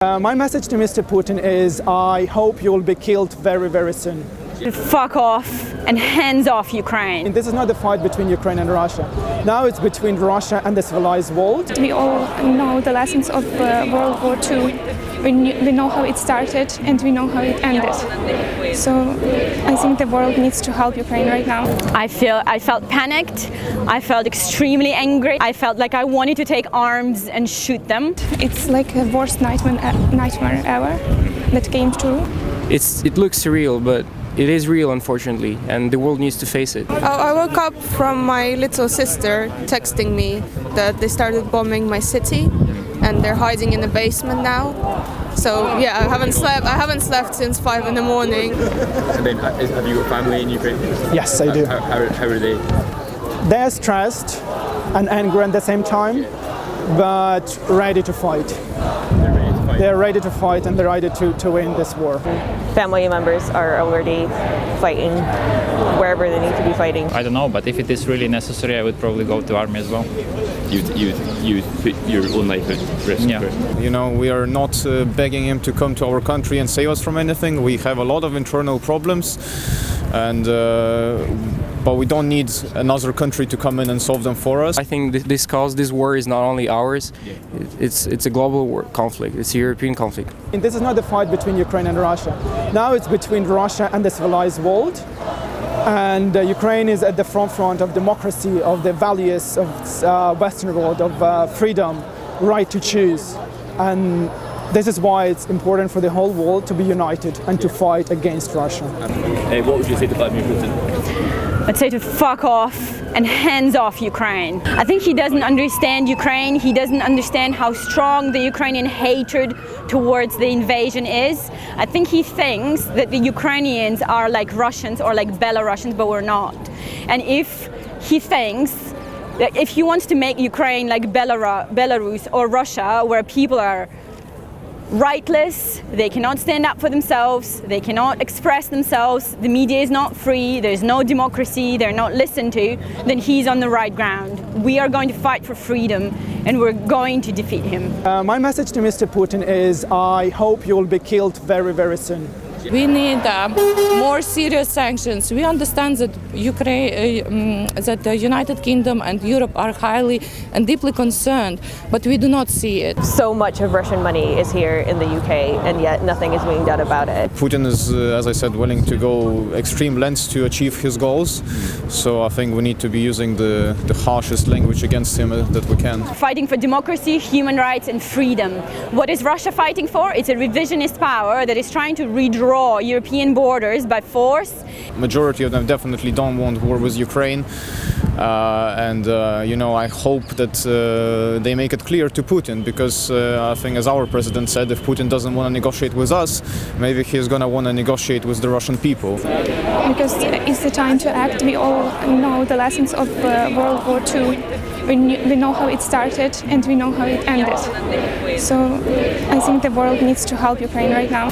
My message to Mr. Putin is I hope you will be killed very, very soon. Fuck off and hands off Ukraine. And this is not a fight between Ukraine and Russia. Now it's between Russia and the civilized world. We all know the lessons of World War II. We know how it started and we know how it ended. So I think the world needs to help Ukraine right now. I felt panicked. I felt extremely angry. I felt like I wanted to take arms and shoot them. It's like the worst nightmare ever that came true. It looks surreal, but it is real, unfortunately, and the world needs to face it. I woke up from my little sister texting me that they started bombing my city and they're hiding in the basement now. So yeah, I haven't slept since 5 in the morning. And then, have you got family in Ukraine? Yes, I do. How are they? They're stressed and angry at the same time, but ready to fight. They're ready to fight and they're ready to win this war. Family members are already fighting wherever they need to be fighting. I don't know, but if it is really necessary, I would probably go to army as well. You put your own life at risk. Yeah. You know, we are not begging him to come to our country and save us from anything. We have a lot of internal problems, and but we don't need another country to come in and solve them for us. I think this war is not only ours, it's a global conflict, it's a European conflict. And this is not a fight between Ukraine and Russia. Now it's between Russia and the civilized world. And Ukraine is at the front of democracy, of the values of Western world, of freedom, right to choose. And this is why it's important for the whole world to be united and to fight against Russia. What would you say to Vladimir Putin? I'd say to fuck off and hands off Ukraine. I think he doesn't understand Ukraine. He doesn't understand how strong the Ukrainian hatred towards the invasion is. I think he thinks that the Ukrainians are like Russians or like Belarusians, but we're not. And if he thinks that if he wants to make Ukraine like Belarus or Russia, where people are rightless, they cannot stand up for themselves, they cannot express themselves, the media is not free, there's no democracy, they're not listened to, then he's on the right ground. We are going to fight for freedom and we're going to defeat him. My message to Mr. Putin is I hope you will be killed very, very soon. We need more serious sanctions. We understand that that the United Kingdom and Europe are highly and deeply concerned, but we do not see it. So much of Russian money is here in the UK, and yet nothing is being done about it. Putin is, as I said, willing to go extreme lengths to achieve his goals. So I think we need to be using the harshest language against him that we can. Fighting for democracy, human rights and freedom. What is Russia fighting for? It's a revisionist power that is trying to redraw European borders by force. Majority of them definitely don't want war with Ukraine. You know, I hope that they make it clear to Putin, because I think, as our president said, if Putin doesn't want to negotiate with us, maybe he's going to want to negotiate with the Russian people. Because it's the time to act. We all know the lessons of World War II. We know how it started and we know how it ended. So I think the world needs to help Ukraine right now.